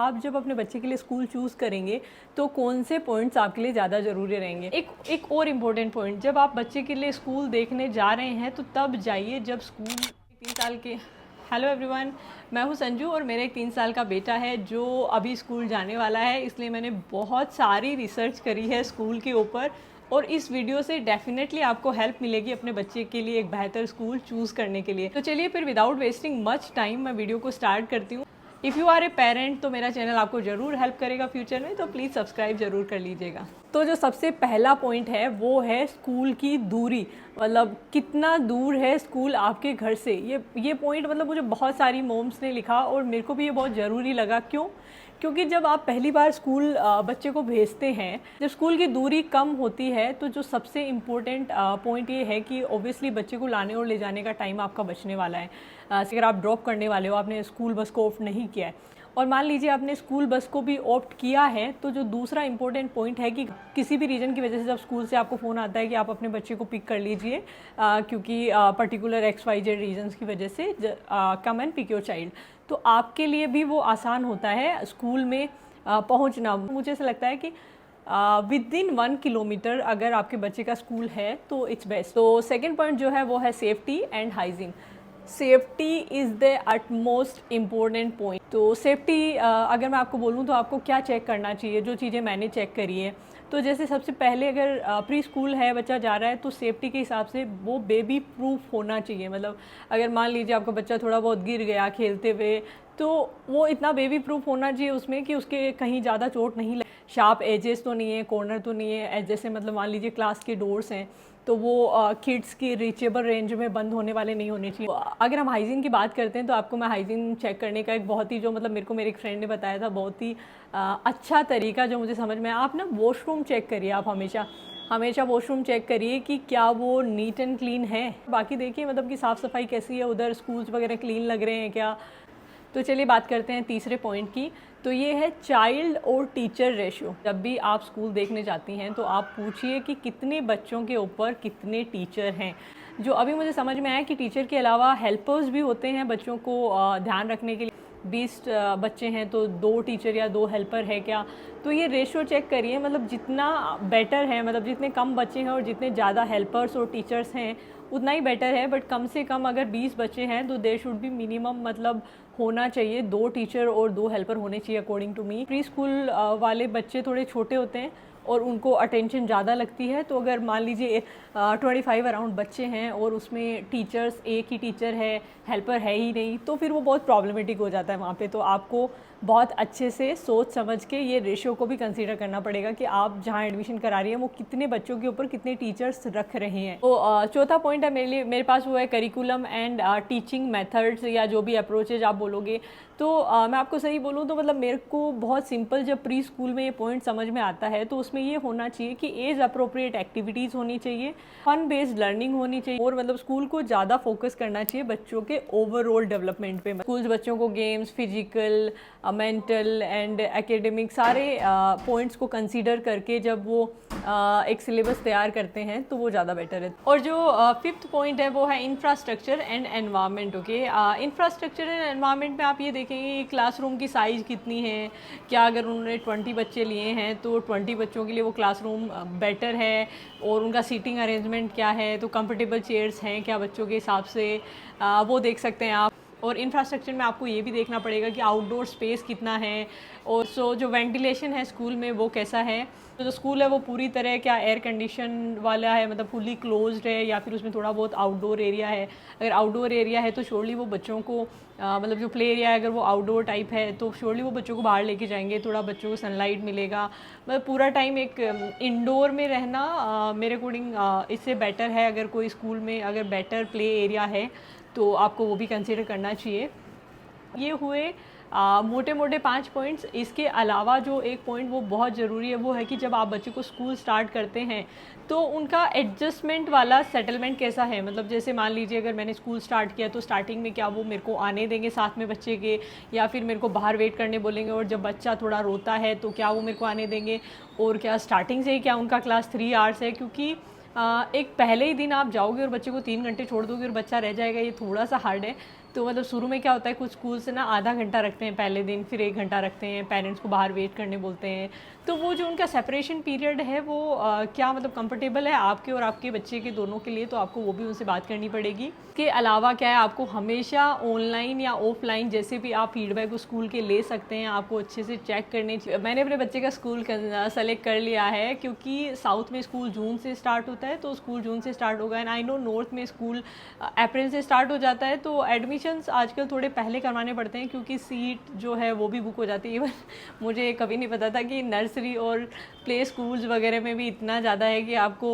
आप जब अपने बच्चे के लिए स्कूल चूज़ करेंगे तो कौन से पॉइंट्स आपके लिए ज़्यादा ज़रूरी रहेंगे। एक और इम्पोर्टेंट पॉइंट, जब आप बच्चे के लिए स्कूल देखने जा रहे हैं तो तब जाइए जब स्कूल 3 साल के। हेलो एवरीवन, मैं हूं संजू और मेरा एक 3 साल का बेटा है जो अभी स्कूल जाने वाला है, इसलिए मैंने बहुत सारी रिसर्च करी है स्कूल के ऊपर और इस वीडियो से डेफिनेटली आपको हेल्प मिलेगी अपने बच्चे के लिए एक बेहतर स्कूल चूज़ करने के लिए। तो चलिए फिर विदाउट वेस्टिंग मच टाइम मैं वीडियो को स्टार्ट करती हूँ। If you are a parent तो मेरा चैनल आपको ज़रूर हेल्प करेगा फ्यूचर में, तो प्लीज़ सब्सक्राइब ज़रूर कर लीजिएगा। तो जो सबसे पहला पॉइंट है वो है स्कूल की दूरी, मतलब कितना दूर है स्कूल आपके घर से। ये पॉइंट मतलब मुझे बहुत सारी मोम्स ने लिखा और मेरे को भी ये बहुत ज़रूरी लगा। क्योंकि जब आप पहली बार स्कूल बच्चे को भेजते हैं, जब स्कूल की दूरी कम होती है तो जो सबसे इम्पोर्टेंट पॉइंट ये है कि ओब्वियसली बच्चे को लाने और ले जाने का टाइम आपका बचने वाला है। अगर आप ड्रॉप करने वाले हो, आपने स्कूल बस को ऑप्ट नहीं किया है और मान लीजिए आपने स्कूल बस को भी ऑप्ट किया है, तो जो दूसरा इंपॉर्टेंट पॉइंट है कि किसी भी रीज़न की वजह से जब स्कूल से आपको फ़ोन आता है कि आप अपने बच्चे को पिक कर लीजिए क्योंकि पर्टिकुलर XYZ रीजंस की वजह से come and pick your child, तो आपके लिए भी वो आसान होता है स्कूल में पहुंचना। मुझे ऐसा लगता है कि विद इन 1 किलोमीटर अगर आपके बच्चे का स्कूल है तो इट्स बेस्ट। तो सेकेंड पॉइंट जो है वो है safety and hygiene. Safety is the utmost important point. तो सेफ्टी अगर मैं आपको बोलूँ तो आपको क्या चेक करना चाहिए, जो चीज़ें मैंने चेक करी है। तो जैसे सबसे पहले अगर प्री स्कूल है, बच्चा जा रहा है, तो सेफ्टी के हिसाब से वो बेबी प्रूफ होना चाहिए। मतलब अगर मान लीजिए आपका बच्चा थोड़ा बहुत गिर गया खेलते हुए, तो वो इतना बेबी प्रूफ होना चाहिए उसमें कि उसके कहीं ज़्यादा चोट नहीं लगे, शार्प एजेस तो नहीं है, कॉर्नर तो नहीं है। जैसे मतलब मान लीजिए क्लास के डोर्स हैं तो वो किड्स की रीचेबल रेंज में बंद होने वाले नहीं होने चाहिए। अगर हम हाइजीन की बात करते हैं तो आपको मैं हाइजीन चेक करने का एक बहुत ही जो मतलब मेरे को मेरे एक फ्रेंड ने बताया था, बहुत ही अच्छा तरीका जो मुझे समझ में आया। आप ना वॉशरूम चेक करिए, आप हमेशा वॉशरूम चेक करिए कि क्या वो नीट एंड क्लीन है। बाकी देखिए मतलब कि साफ़ सफाई कैसी है, उधर स्कूल्स वगैरह क्लीन लग रहे हैं क्या। तो चलिए बात करते हैं तीसरे पॉइंट की, तो ये है चाइल्ड और टीचर रेशियो। जब भी आप स्कूल देखने जाती हैं तो आप पूछिए कि कितने बच्चों के ऊपर कितने टीचर हैं। जो अभी मुझे समझ में आया कि टीचर के अलावा हेल्पर्स भी होते हैं बच्चों को ध्यान रखने के लिए। 20 बच्चे हैं तो 2 टीचर या 2 हेल्पर है क्या। तो ये रेशियो चेक करिए, मतलब जितना बेटर है, मतलब जितने कम बच्चे हैं और जितने ज़्यादा हेल्पर्स और टीचर्स हैं उतना ही बेटर है। बट कम से कम अगर 20 बच्चे हैं तो देयर शुड बी मिनिमम मतलब होना चाहिए 2 टीचर और 2 हेल्पर होने चाहिए according to me. Pre school वाले बच्चे थोड़े छोटे होते हैं और उनको अटेंशन ज़्यादा लगती है। तो अगर मान लीजिए 25 अराउंड बच्चे हैं और उसमें टीचर्स, एक ही टीचर है, हेल्पर है ही नहीं, तो फिर वो बहुत प्रॉब्लमेटिक हो जाता है वहाँ पे। तो आपको बहुत अच्छे से सोच समझ के ये रेशियो को भी कंसीडर करना पड़ेगा कि आप जहाँ एडमिशन करा रही हैं वो कितने बच्चों के ऊपर कितने टीचर्स रख रहे हैं। तो चौथा पॉइंट है मेरे पास, वो है करिकुलम एंड टीचिंग मेथड्स, या जो भी अप्रोचेज आप बोलोगे। तो मैं आपको सही बोलूँ तो मतलब मेरे को बहुत सिंपल, जब प्री स्कूल में ये पॉइंट समझ में आता है तो उसमें ये होना चाहिए कि एज अप्रोप्रिएट एक्टिविटीज़ होनी चाहिए, फन बेस्ड लर्निंग होनी चाहिए और मतलब स्कूल को ज़्यादा फोकस करना चाहिए बच्चों के ओवरऑल डेवलपमेंट पे। स्कूल्स बच्चों को games, physical, mental and academic सारे पॉइंट्स को कंसीडर करके जब वो एक सिलेबस तैयार करते हैं तो वो ज़्यादा बेटर है। और जो 5th पॉइंट है वो है infrastructure and environment. Okay, infrastructure and environment में आप ये देखेंगे क्लासरूम की साइज़ कितनी है, क्या अगर उन्होंने 20 बच्चे लिए हैं तो 20 बच्चों के लिए वो क्लासरूम बेटर है, और उनका सीटिंग अरेंजमेंट क्या है, तो कंफर्टेबल चेयर्स हैं क्या बच्चों के हिसाब से, वो देख सकते हैं आप। और इंफ्रास्ट्रक्चर में आपको ये भी देखना पड़ेगा कि आउटडोर स्पेस कितना है, और जो वेंटिलेशन है स्कूल में वो कैसा है। तो जो स्कूल है वो पूरी तरह क्या एयर कंडीशन वाला है, मतलब फुली क्लोज्ड है, या फिर उसमें थोड़ा बहुत आउटडोर एरिया है। अगर आउटडोर एरिया है तो श्योरली वो बच्चों को मतलब जो प्ले एरिया है अगर वो आउटडोर टाइप है तो श्योरली वो बच्चों को बाहर लेके जाएंगे, थोड़ा बच्चों को सनलाइट मिलेगा। मतलब पूरा टाइम एक इंडोर में रहना मेरे अकॉर्डिंग इससे बेटर है। अगर कोई स्कूल में अगर बेटर प्ले एरिया है तो आपको वो भी कंसिडर करना चाहिए। ये हुए मोटे मोटे 5 पॉइंट्स। इसके अलावा जो एक पॉइंट वो बहुत ज़रूरी है वो है कि जब आप बच्चे को स्कूल स्टार्ट करते हैं तो उनका एडजस्टमेंट वाला सेटलमेंट कैसा है। मतलब जैसे मान लीजिए अगर मैंने स्कूल स्टार्ट किया तो स्टार्टिंग में क्या वो मेरे को आने देंगे साथ में बच्चे के, या फिर मेरे को बाहर वेट करने बोलेंगे, और जब बच्चा थोड़ा रोता है तो क्या वो मेरे को आने देंगे, और क्या स्टार्टिंग से ही क्या उनका क्लास 3 आवर्स है। क्योंकि एक पहले ही दिन आप जाओगे और बच्चे को 3 घंटे छोड़ दोगे और बच्चा रह जाएगा, ये थोड़ा सा हार्ड है। तो मतलब शुरू में क्या होता है, कुछ स्कूल से ना आधा घंटा रखते हैं पहले दिन, फिर 1 घंटा रखते हैं, पेरेंट्स को बाहर वेट करने बोलते हैं। तो वो जो उनका सेपरेशन पीरियड है वो क्या मतलब कंफर्टेबल है आपके और आपके बच्चे के दोनों के लिए, तो आपको वो भी उनसे बात करनी पड़ेगी। इसके अलावा क्या है, आपको हमेशा ऑनलाइन या ऑफलाइन जैसे भी आप फीडबैक उस स्कूल के ले सकते हैं, आपको अच्छे से चेक करने चाहिए। मैंने अपने बच्चे का स्कूल सेलेक्ट कर लिया है, क्योंकि साउथ में स्कूल जून से स्टार्ट होता है, तो स्कूल जून से स्टार्ट होगा। एंड आई नो नॉर्थ में स्कूल अप्रैल से स्टार्ट हो जाता है। तो एडमिशन्स आजकल थोड़े पहले करवाने पड़ते हैं, क्योंकि सीट जो है वो भी बुक हो जाती है। इवन मुझे कभी नहीं पता था कि नर्सरी और प्ले स्कूल्स वगैरह में भी इतना ज़्यादा है कि आपको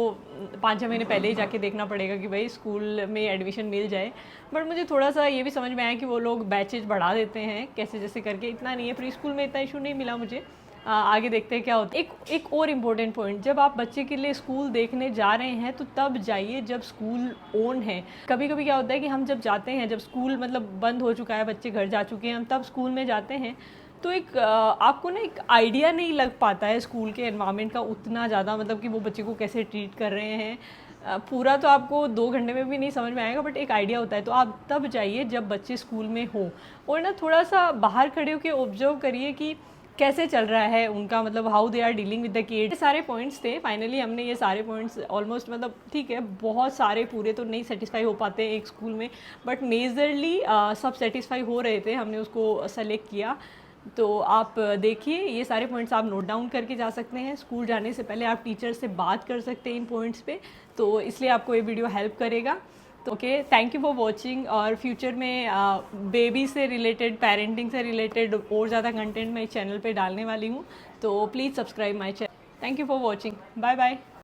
5-6 महीने पहले ही जाके देखना पड़ेगा कि भाई स्कूल में एडमिशन मिल जाए। बट मुझे थोड़ा सा ये भी समझ में आया कि वो लोग बैचेज बढ़ा देते हैं कैसे जैसे करके, इतना नहीं है। प्री स्कूल में इतना इशू नहीं मिला मुझे। आगे देखते हैं क्या होता है। एक और इम्पोर्टेंट पॉइंट, जब आप बच्चे के लिए स्कूल देखने जा रहे हैं तो तब जाइए जब स्कूल ओन है। कभी कभी क्या होता है कि हम जब जाते हैं, जब स्कूल मतलब बंद हो चुका है, बच्चे घर जा चुके हैं, हम तब स्कूल में जाते हैं, तो एक आपको ना एक आइडिया नहीं लग पाता है स्कूल के एनवायरनमेंट का उतना ज़्यादा, मतलब कि वो बच्चे को कैसे ट्रीट कर रहे हैं। पूरा तो आपको 2 घंटे में भी नहीं समझ में आएगा, बट एक आइडिया होता है। तो आप तब जाइए जब बच्चे स्कूल में हो, और ना थोड़ा सा बाहर खड़े होकर ऑब्जर्व करिए कि कैसे चल रहा है उनका, मतलब how they are dealing with the kid. सारे पॉइंट्स थे, फाइनली हमने ये सारे पॉइंट्स ऑलमोस्ट, मतलब ठीक है बहुत सारे पूरे तो नहीं सेटिस्फाई हो पाते एक स्कूल में, बट मेजरली सब सेटिस्फाई हो रहे थे, हमने उसको सेलेक्ट किया। तो आप देखिए ये सारे पॉइंट्स आप नोट डाउन करके जा सकते हैं। स्कूल जाने से पहले आप टीचर से बात कर सकते हैं इन पॉइंट्स पे, तो इसलिए आपको ये वीडियो हेल्प करेगा। तो okay, thank you for watching. और फ्यूचर में बेबी से रिलेटेड, पेरेंटिंग से रिलेटेड और ज़्यादा कंटेंट मैं इस चैनल पे डालने वाली हूँ, तो please subscribe my channel. Thank you for watching, bye bye.